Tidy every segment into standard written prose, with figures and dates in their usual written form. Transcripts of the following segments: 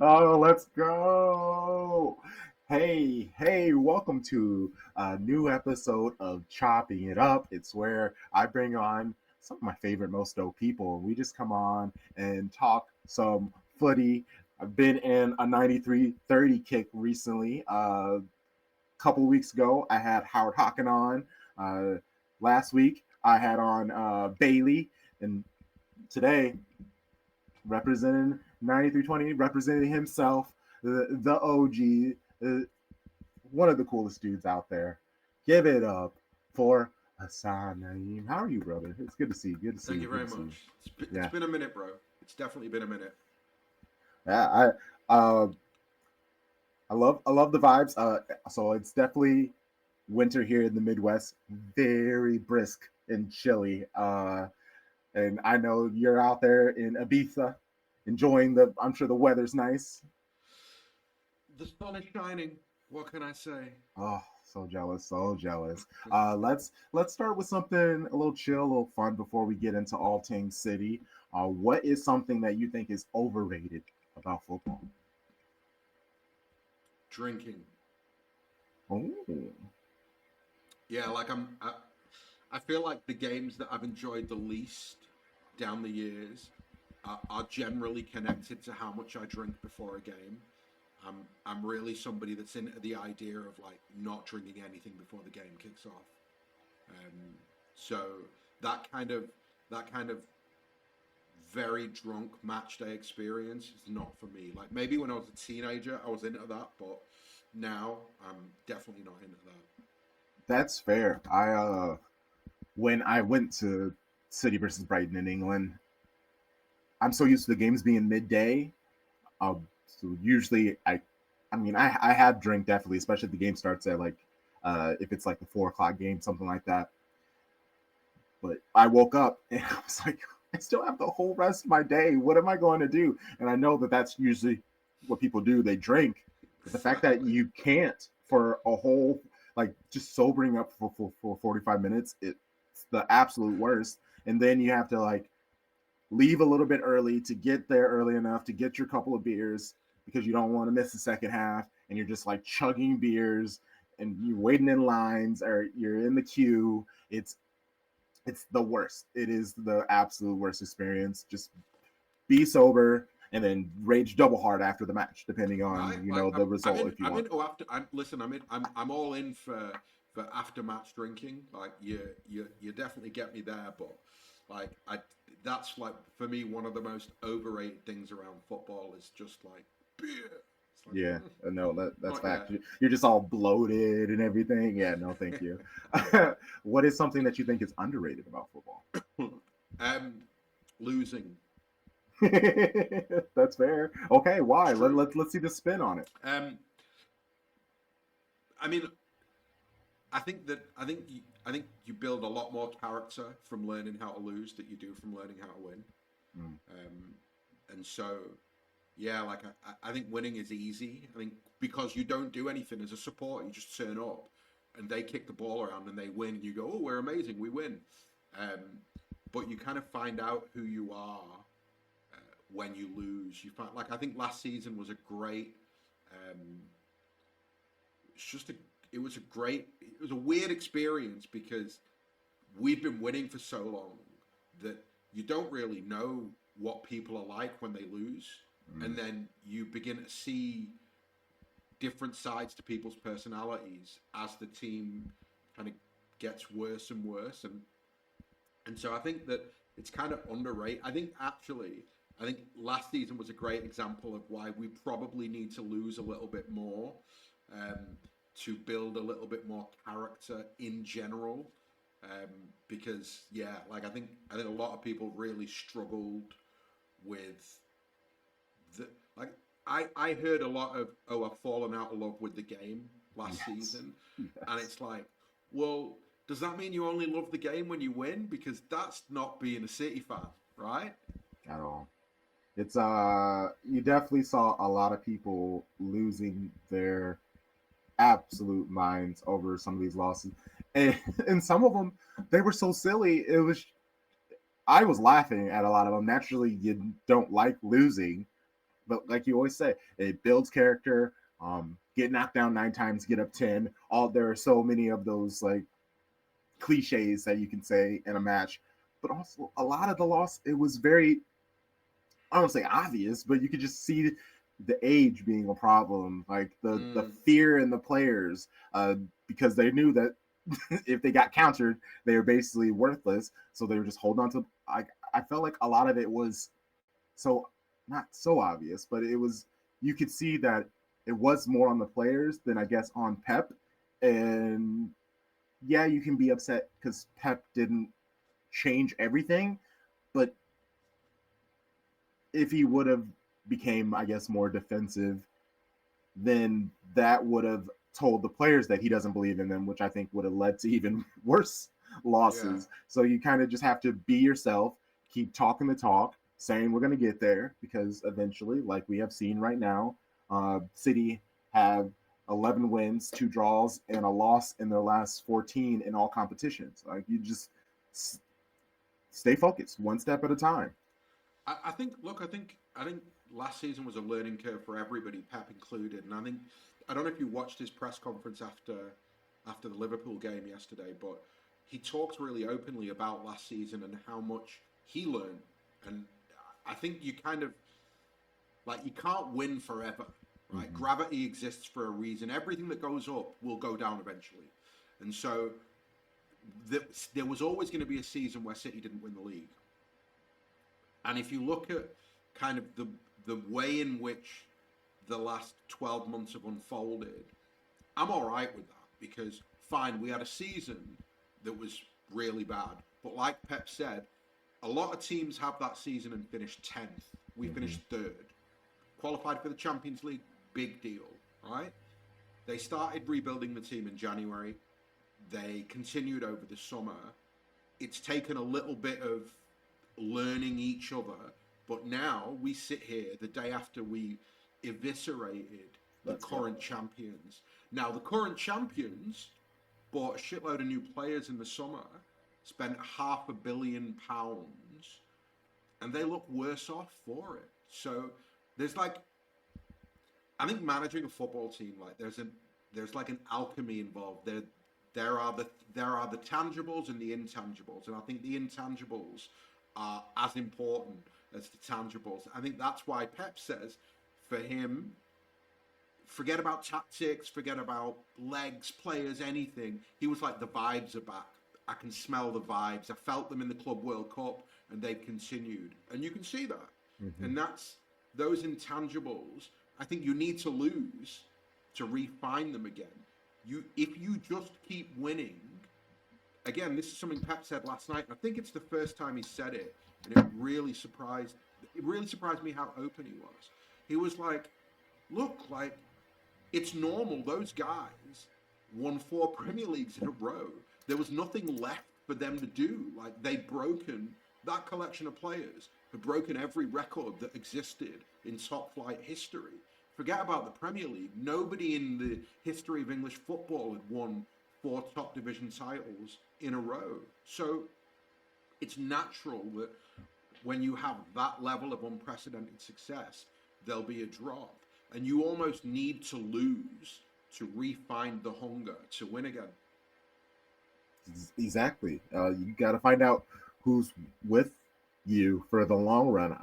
Oh, let's go. Hey, welcome to a new episode of Chopping It Up. It's where I bring on some of my favorite, most dope people, and we just come on and talk some footy. I've been in a 93-30 kick recently. A couple weeks ago, I had Howard Hocken on. Last week, I had on Bailey. And today, representing 9320, representing himself, the OG, one of the coolest dudes out there. Give it up for Ahsan Naeem. How are you, brother? It's good to see you. Good to see Thank you. you Good very to see you. much. It's Yeah, been a minute, bro. It's definitely been a minute. yeah. I love the vibes. So it's definitely winter here in the Midwest. Very brisk and chilly. And I know you're out there in Ibiza, enjoying the. I'm sure the weather's nice. The sun is shining. What can I say? Oh, so jealous, so jealous. Let's start with something a little chill, a little fun before we get into all things city. What is something that you think is overrated about football? Drinking. Oh, Yeah, I feel like the games that I've enjoyed the least down the years are generally connected to how much I drink before a game. I'm really somebody that's into the idea of like not drinking anything before the game kicks off. Um, so that kind of that kind of very drunk match day experience is not for me. Like maybe when I was a teenager, I was into that, but now I'm definitely not into that. that's fair. I when I went to City versus Brighton in England, I'm so used to the games being midday. So usually I have drink definitely, especially if the game starts at like if it's like the 4 o'clock game, something like that. But I woke up and I was like, I still have the whole rest of my day. What am I going to do? And I know that that's usually what people do. They drink. But the fact that Exactly. you can't for a whole, like just sobering up for 45 minutes, it's the absolute worst. And then you have to like leave a little bit early to get there early enough to get your couple of beers because you don't want to miss the second half. And you're just like chugging beers and you're waiting in lines or you're in the queue. It's the worst. It is the absolute worst experience. Just be sober and then rage double hard after the match, depending on Right? Like the I'm result in. if you I'm want. into after. Listen. I'm all in for after match drinking. Like you definitely get me there. But like I that's like for me one of the most overrated things around football is just like beer. It's like Yeah, no, that's not fact. yet. You're just all bloated and everything. Yeah, no, thank you. What is something that you think is underrated about football? um, Losing. That's fair. Okay, It's why? true. Let's see the spin on it. Um, I mean, I think you build a lot more character from learning how to lose that you do from learning how to win. Mm, Um, and so, yeah, like I think winning is easy. I think because you don't do anything as a support, you just turn up and they kick the ball around and they win, and you go, "Oh, we're amazing, we win." Um, but you kind of find out who you are when you lose. You find like I think last season was a great. Um, it's just a. It was a great. It was a weird experience because we've been winning for so long that you don't really know what people are like when they lose, mm. and then you begin to see different sides to people's personalities as the team kind of gets worse and worse, and so I think that it's kind of underrated. I think last season was a great example of why we probably need to lose a little bit more um, to build a little bit more character in general. Um, because yeah, like I think a lot of people really struggled with the like I heard a lot of I've fallen out of love with the game last Yes, season, and yes, it's like, well, does that mean you only love the game when you win? Because that's not being a City fan, right? at all. It's you definitely saw a lot of people losing their absolute minds over some of these losses, and and some of them they were so silly. It was I was laughing at a lot of them. Naturally, you don't like losing, but like you always say, it builds character. Get knocked down 9 times, get up 10. All there are so many of those like cliches that you can say in a match, but also a lot of the loss, it was very, I don't say obvious, but you could just see the age being a problem, like the Mm, fear in the players, because they knew that if they got countered, they were basically worthless. So they were just holding on to. I felt like a lot of it was so not so obvious, but it was, you could see that it was more on the players than I guess on Pep. And yeah, you can be upset because Pep didn't change everything, but if he would have became, I guess, more defensive, then that would have told the players that he doesn't believe in them, which I think would have led to even worse yeah, losses. So you kind of just have to be yourself, keep talking the talk, saying we're going to get there, because eventually, like we have seen right now, City have 11 wins, 2 draws, and a loss in their last 14 in all competitions. Like you just stay focused, one step at a time. I think. Look, I think last season was a learning curve for everybody, Pep included. And I don't know if you watched his press conference after the Liverpool game yesterday, but he talked really openly about last season and how much he learned. And I think you kind of like you can't win forever, right? Mm-hmm. Gravity exists for a reason. Everything that goes up will go down eventually, and so there was always going to be a season where City didn't win the league. And if you look at kind of the way in which the last 12 months have unfolded, I'm all right with that because fine, we had a season that was really bad, but like Pep said, a lot of teams have that season and finish 10th. We Mm-hmm. finished third, qualified for the Champions League, big deal, right? They started rebuilding the team in January. They continued over the summer. It's taken a little bit of learning each other, but now we sit here the day after we eviscerated the Let's go. current champions. Now, the current champions bought a shitload of new players in the summer, spent £500 million, and they look worse off for it. So there's like I think managing a football team like there's like an alchemy involved. There are the tangibles and the intangibles, and I think the intangibles are as important as the tangibles. I think that's why Pep says for him, forget about tactics, forget about legs, players, anything. He was like the vibes are back. I can smell the vibes. I felt them in the Club World Cup, and they've continued, and you can see that. Mm-hmm. And that's those intangibles. I think you need to lose to refine them again. If you just keep winning, again, this is something Pep said last night, and I think it's the first time he said it, and it really surprised me how open he was. He was like, "Look, like it's normal. Those guys won 4 Premier Leagues in a row. There was nothing left for them to do. Like they'd broken that collection of players had broken every record that existed in top flight history. Forget about the Premier League. Nobody in the history of English football had won 4 top division titles in a row. So it's natural that when you have that level of unprecedented success, there'll be a drop. And you almost need to lose to refine the hunger to win again. Exactly. You got to find out who's with you for the long run.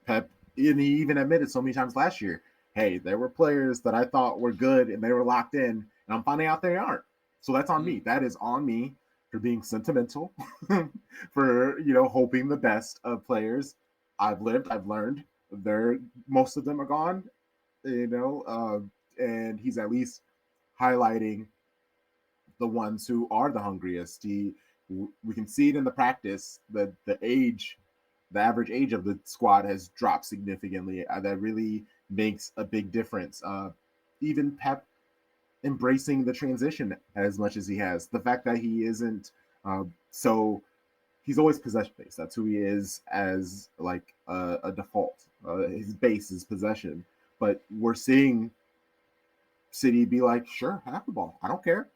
Pep, and he even admitted so many times last year, hey, there were players that I thought were good and they were locked in, and I'm finding out they aren't. So that's on Mm. me. That is on me for being sentimental, for hoping the best of players. I've lived, I've learned. They're most of them are gone, and he's at least highlighting the ones who are the hungriest. We can see it in the practice that the average age of the squad has dropped significantly. That really makes a big difference. Even Pep embracing the transition as much as he has, the fact that he isn't so he's always possession based. That's who he is as like a default. His base is possession, but we're seeing City be like, sure, have the ball. I don't care.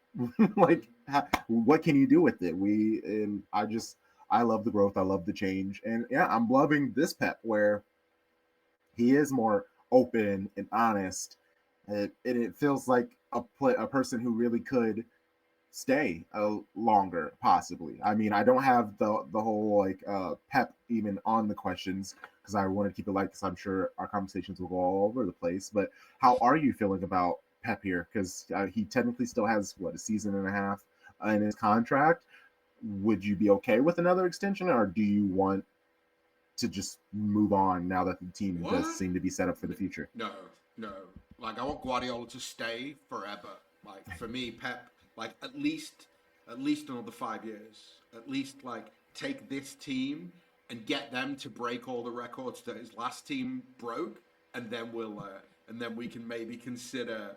Like, what can you do with it? I love the growth. I love the change, and yeah, I'm loving this Pep where he is more open and honest, and it feels like a person who really could stay longer, possibly. I mean, I don't have the whole like Pep even on the questions because I want to keep it light because I'm sure our conversations will go all over the place. But how are you feeling about Pep here? Because he technically still has what, a season and a half in his contract. Would you be okay with another extension, or do you want to just move on now that the team does What? seem to be set up for the future? No, no. Like I want Guardiola to stay forever. Like for me, Pep, like at least another 5 years. At least like take this team and get them to break all the records that his last team broke, and then and then we can maybe consider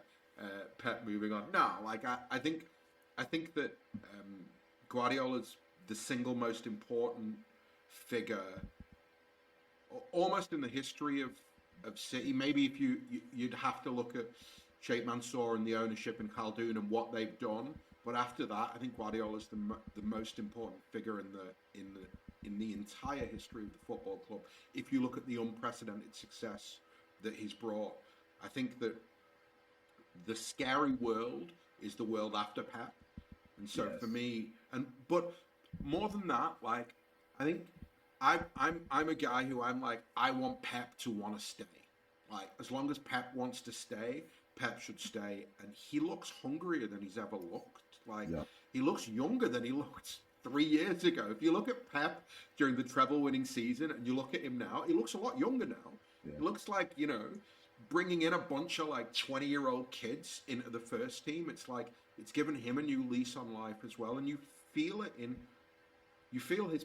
Pep moving on. No, like I think that Guardiola's the single most important figure almost in the history of City. Maybe if you'd have to look at Sheikh Mansour and the ownership in Khaldoon and what they've done. But after that, I think Guardiola is the most important figure in the entire history of the football club. If you look at the unprecedented success that he's brought, I think that the scary world is the world after Pep. And so for Yes. me, and but more than that, like I think I'm a guy who I'm like I want Pep to want to stay. Like as long as Pep wants to stay, Pep should stay, and he looks hungrier than he's ever looked. Like Yep. he looks younger than he looked 3 years ago. If you look at Pep during the treble-winning season and you look at him now, he looks a lot younger now. Yeah. It looks like bringing in a bunch of like 20-year-old kids into the first team. It's like it's given him a new lease on life as well, and feel it in you feel his